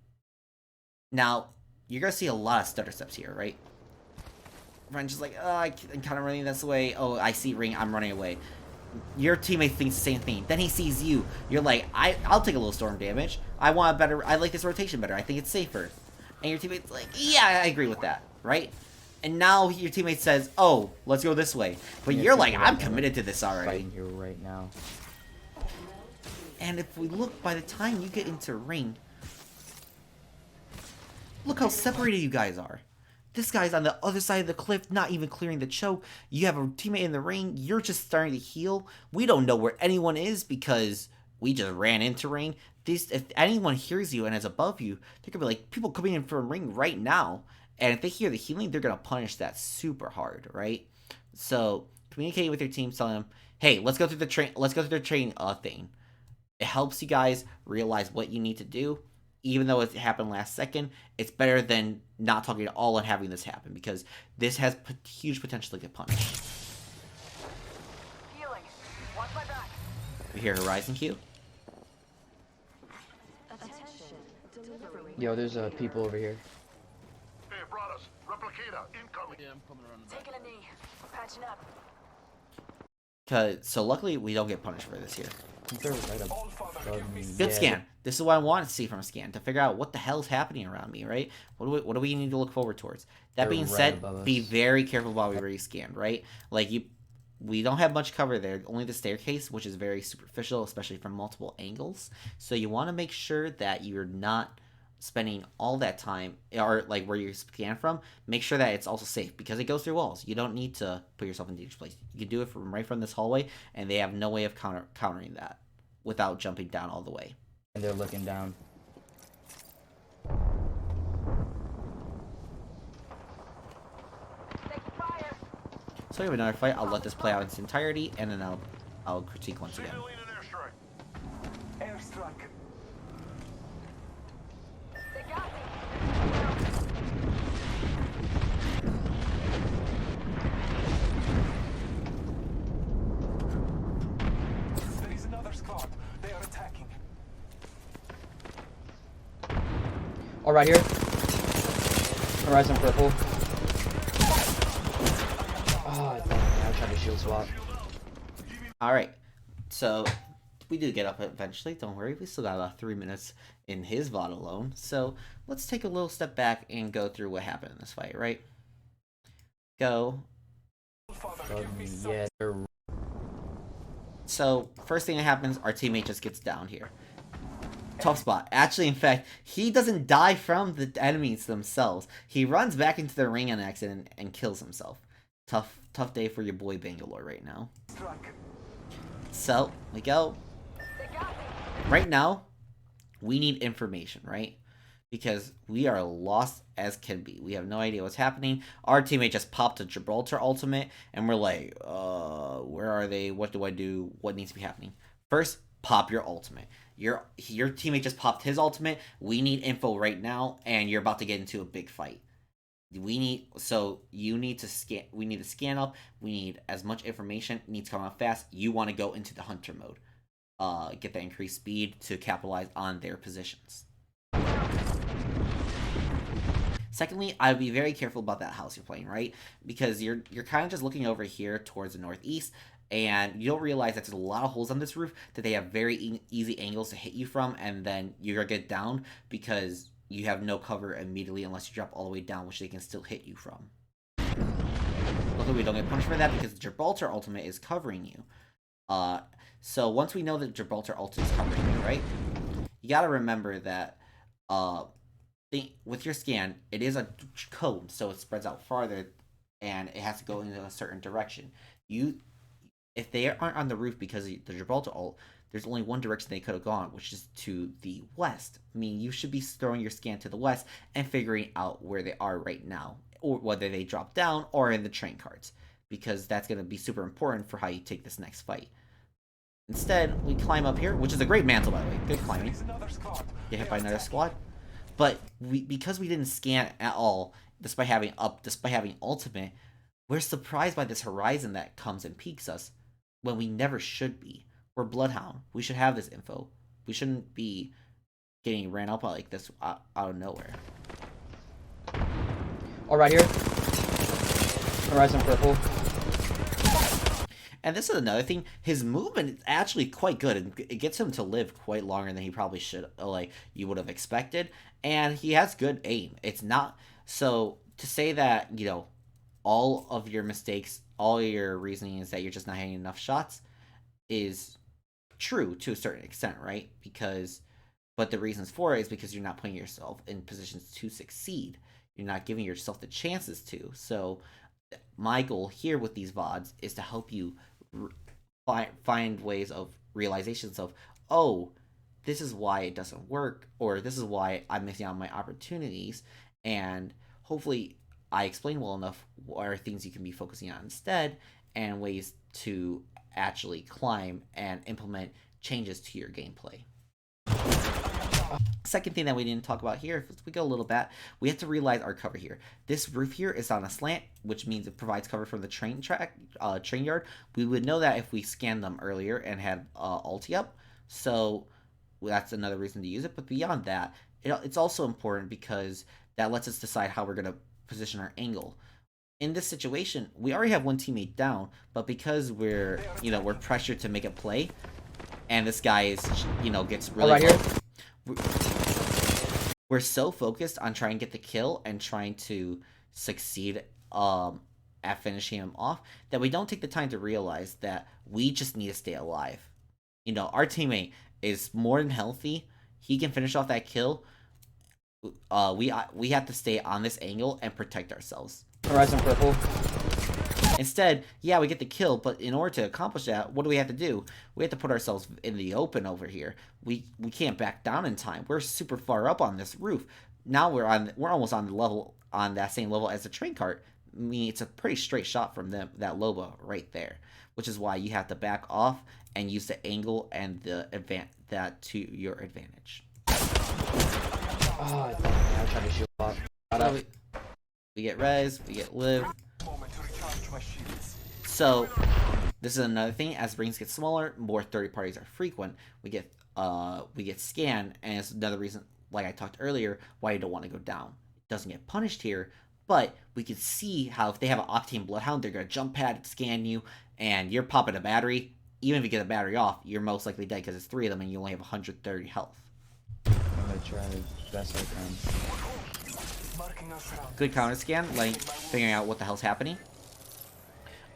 Now, you're going to see a lot of stutter steps here, right? Everyone's just like, oh, I'm kind of running this way. Oh, I see ring, I'm running away. Your teammate thinks the same thing. Then he sees you. You're like, I'll take a little storm damage. I like this rotation better. I think it's safer. And your teammate's like, yeah, I agree with that, right? And now your teammate says, oh, let's go this way. But you're like, I'm committed to this already. Fighting here right now. And if we look, by the time you get into ring, look how separated you guys are. This guy's on the other side of the cliff, not even clearing the choke. You have a teammate in the ring. You're just starting to heal. We don't know where anyone is because we just ran into ring. If anyone hears you and is above you, they're going to be like, people coming in from ring right now. And if they hear the healing, they're going to punish that super hard, right? So communicating with your team, telling them, hey, let's go through the train thing. It helps you guys realize what you need to do. Even though it happened last second, it's better than not talking at all and having this happen, because this has huge potential to get punished. We hear Horizon Q. Yo, there's people over here. Hey, brothers. Replicator incoming. Yeah, I'm coming around the back. Taking a knee. Patching up. So luckily we don't get punished for this here. They're right up. All father, give me Good Yeah, scan. This is what I want to see from a scan, to figure out what the hell's happening around me, right? What do we need to look forward towards? That They're being right said, above be us. very careful while we rescan, right? Like we don't have much cover there, only the staircase, which is very superficial, especially from multiple angles. So you want to make sure that you're not spending all that time, or like where you scan from, make sure that it's also safe, because it goes through walls. You don't need to put yourself in dangerous place. You can do it from right from this hallway, and they have no way of countering that without jumping down all the way. And they're looking down. Take fire. So we have another fight. I'll let this play out in its entirety, and then I'll critique once again. Civilian airstrike. airstrike. They got me. There is another squad. They are attacking. Oh, right here. Horizon purple. Oh, I tried to shield swap. Alright, so we do get up eventually. Don't worry, we still got about 3 minutes in his VOD alone. So let's take a little step back and go through what happened in this fight, right? Go. All father, give me some. Yeah, they're So first thing that happens, our teammate just gets down here. Tough spot. Actually, in fact, he doesn't die from the enemies themselves. He runs back into the ring on accident and kills himself. Tough day for your boy Bangalore right now. Strike. So, we go. They got me. Right now, we need information, right? Because we are lost as can be. We have no idea what's happening. Our teammate just popped a Gibraltar ultimate, and we're like, where are they? What do I do? What needs to be happening? First, pop your ultimate. Your teammate just popped his ultimate. We need info right now, and you're about to get into a big fight. You need to scan. We need to scan up. We need as much information. It needs to come out fast. You want to go into the hunter mode. Get that increased speed to capitalize on their positions. Secondly, I would be very careful about that house you're playing, right? Because you're kind of just looking over here towards the northeast, and you don't realize that there's a lot of holes on this roof that they have very easy angles to hit you from, and then you're gonna get down because you have no cover immediately unless you drop all the way down, which they can still hit you from. Luckily, we don't get punished for that because the Gibraltar ultimate is covering you. So once we know that Gibraltar ultimate is covering you, right? You gotta remember that with your scan, it is a cone, so it spreads out farther, and it has to go in a certain direction. If they aren't on the roof because of the Gibraltar ult, there's only one direction they could have gone, which is to the west. I mean, you should be throwing your scan to the west and figuring out where they are right now, or whether they drop down or in the train cards, because that's going to be super important for how you take this next fight. Instead, we climb up here, which is a great mantle, by the way. Good There climbing. is another squad. Get hit They by are another attacking. squad. But because we didn't scan at all, despite having ultimate, we're surprised by this horizon that comes and peeks us when we never should be. We're Bloodhound. We should have this info. We shouldn't be getting ran up like this out of nowhere. oh, right here. Horizon purple. And this is another thing. His movement is actually quite good. It gets him to live quite longer than he probably should, like you would have expected. And he has good aim. It's not so to say that, all of your mistakes, all your reasoning is that you're just not hitting enough shots is true to a certain extent, right? But the reasons for it is because you're not putting yourself in positions to succeed. You're not giving yourself the chances to. So my goal here with these VODs is to help you find ways of realizations of, oh, this is why it doesn't work, or this is why I'm missing out on my opportunities, and hopefully I explain well enough what are things you can be focusing on instead, and ways to actually climb and implement changes to your gameplay. Second thing that we didn't talk about here, if we go a little back, we have to realize our cover here. This roof here is on a slant, which means it provides cover from the train yard. We would know that if we scanned them earlier and had ulti up, so that's another reason to use it. But beyond that, it's also important because that lets us decide how we're going to position our angle. In this situation, we already have one teammate down, but because we're pressured to make a play, and this guy is, gets really right here. We're so focused on trying to get the kill and trying to succeed at finishing him off that we don't take the time to realize that we just need to stay alive. Our teammate is more than healthy. He can finish off that kill. We have to stay on this angle and protect ourselves. Horizon purple. Instead, yeah, we get the kill, but in order to accomplish that, what do we have to do? We have to put ourselves in the open over here. We can't back down in time. We're super far up on this roof. Now we're almost on that same level as the train cart. I mean, it's a pretty straight shot from that Loba right there, which is why you have to back off and use the angle and that to your advantage. Oh, I tried to shoot off. We get res, we get live. So this is another thing. As rings get smaller, more third parties are frequent. We get scan, and it's another reason, like I talked earlier, why you don't want to go down. It doesn't get punished here, but we can see how if they have an Octane Bloodhound, they're gonna jump pad, scan you, and you're popping a battery. Even if you get a battery off, you're most likely dead because it's 3 of them, and you only have 130 health. I'm gonna try the best I can. Good counter scan, like figuring out what the hell's happening.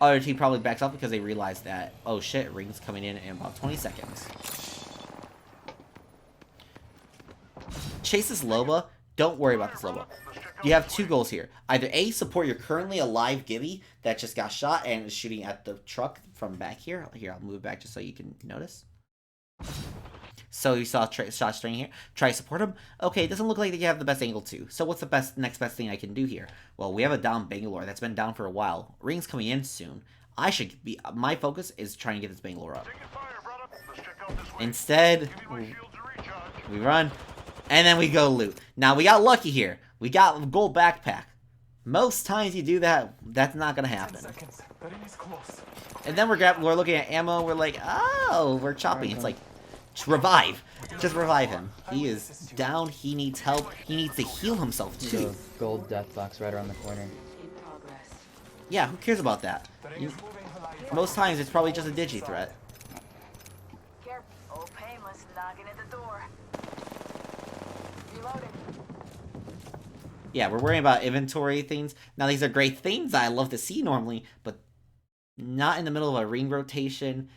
Other team probably backs off because they realize that, oh shit, ring's coming in about 20 seconds. Chase this Loba. Don't worry about this Loba. You have 2 goals here. Either A, support your currently alive Gibby that just got shot and is shooting at the truck from back here. Here, I'll move back just so you can notice. So you saw shot string here. Try to support him. Okay, it doesn't look like you have the best angle too. So what's the next best thing I can do here? Well, we have a down Bangalore that's been down for a while. Ring's coming in soon. My focus is trying to get this Bangalore up. Instead, we run, and then we go loot. Now we got lucky here. We got a gold backpack. Most times you do that, that's not gonna happen. And then we're looking at ammo. We're like, oh, we're chopping. It's like, revive. Just revive him. He is down. He needs help. He needs to heal himself too. There's a gold death box right around the corner. Yeah, who cares about that? Most times it's probably just a digi threat. Old Painless knocking at the door. Reloading. Yeah, we're worrying about inventory things. Now, these are great things I love to see normally, but not in the middle of a ring rotation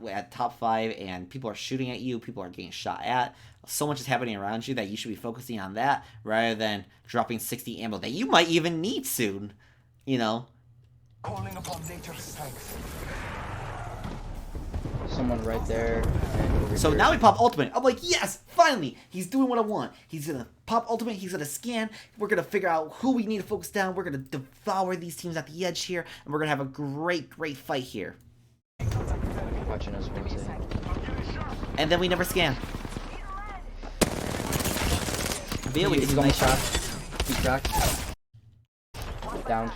at top 5, and people are shooting at you, people are getting shot at. So much is happening around you that you should be focusing on that rather than dropping 60 ammo that you might even need soon. Calling upon nature's strength. Someone right there. So now we pop ultimate. I'm like, yes, finally, he's doing what I want. He's gonna pop ultimate. He's gonna scan. We're gonna figure out who we need to focus down. We're gonna devour these teams at the edge here, and we're gonna have a great fight here. Watching us rotate. And then we never scan. But yeah, we did He's a nice shot. He's cracked. Down.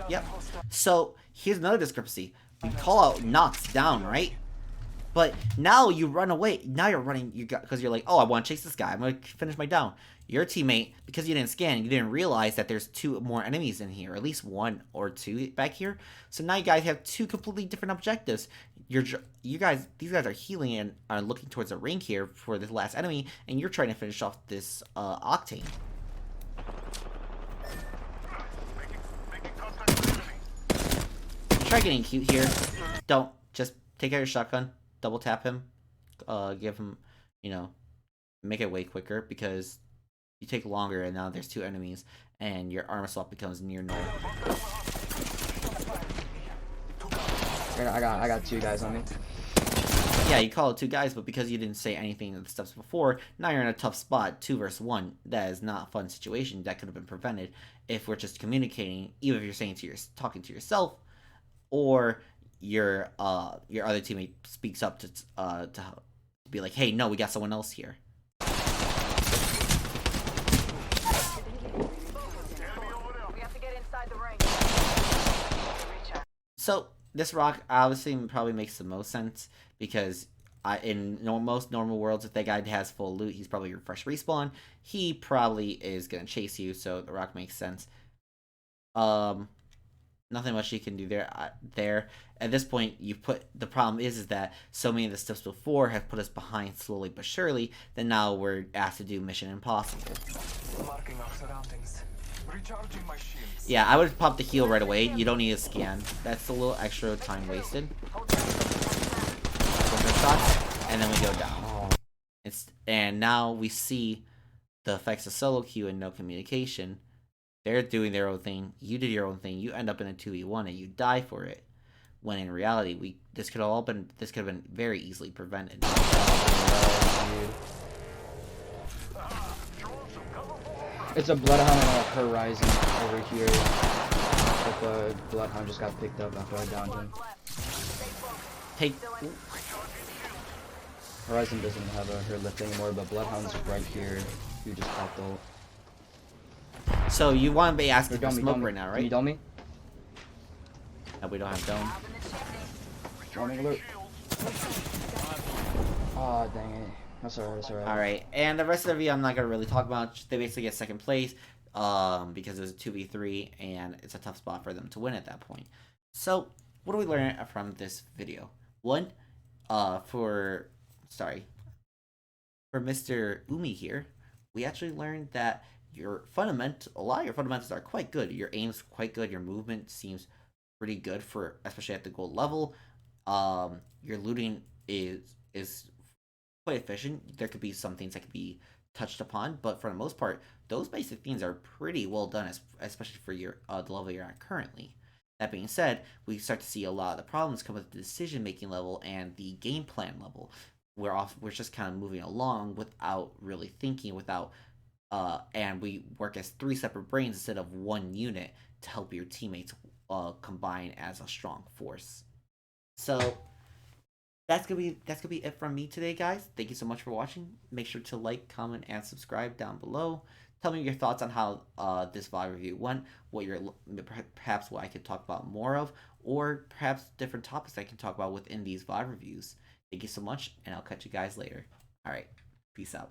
Yep. So here's another discrepancy. We call out knocks down, right? But now you run away. Now you're running. Because you're like, oh, I want to chase this guy. I'm gonna finish my down. Your teammate, because you didn't scan, you didn't realize that there's 2 more enemies in here, or at least 1 or 2 back here. So now you guys have 2 completely different objectives. These guys are healing and are looking towards a ring here for this last enemy, and you're trying to finish off this Octane. Try getting cute here. Don't. Just take out your shotgun, double tap him, give him, make it way quicker because you take longer and now there's 2 enemies and your armor swap becomes near null. I got 2 guys on me. Yeah, you call it 2 guys, but because you didn't say anything of the steps before, now you're in a tough spot, 2 versus 1. That is not a fun situation. That could have been prevented if we're just communicating, even if you're talking to yourself, or your other teammate speaks up to be like, hey, no, we got someone else here. So this rock obviously probably makes the most sense because most normal worlds, if that guy has full loot, he's probably your first respawn. He probably is gonna chase you, so the rock makes sense. Um, Nothing much you can do there. There at this point, you put the problem is that so many of the steps before have put us behind slowly but surely. That now we're asked to do Mission Impossible. Marking our surroundings. Recharging my shields. Yeah, I would pop the heal right away. You don't need a scan. That's a little extra time wasted. Shots, and then we go down. And now we see the effects of solo queue and no communication. They're doing their own thing. You did your own thing. You end up in a 2v1 and you die for it. When in reality, this could have been very easily prevented. It's a Bloodhound on a Horizon over here. But the Bloodhound just got picked up after I downed him. Take. Horizon doesn't have her lift anymore, but Bloodhound's right here. You just popped ult. So you want to be asking for Dome me, smoke dome me. right now, Can right? you dome me? No, we don't have dome. Warning alert. Aw, dang it. That's alright, that's alright. Alright, and the rest of the video I'm not going to really talk about. They basically get second place because it was a 2v3 and it's a tough spot for them to win at that point. So, what do we learn from this video? One, for Mr. Umi here, we actually learned that a lot of your fundamentals are quite good. Your aim's quite good. Your movement seems pretty good for, especially at the gold level. Your looting is quite efficient. There could be some things that could be touched upon, but for the most part, those basic things are pretty well done, especially for the level you're at currently. That being said, we start to see a lot of the problems come with the decision-making level and the game plan level. We're just kind of moving along without really thinking, and we work as 3 separate brains instead of 1 unit to help your teammates combine as a strong force. So that's gonna be it from me today, guys. Thank you so much for watching. Make sure to like, comment, and subscribe down below. Tell me your thoughts on how this VOD review went, perhaps what I could talk about more of, or perhaps different topics I can talk about within these VOD reviews. Thank you so much, and I'll catch you guys later. Alright, peace out.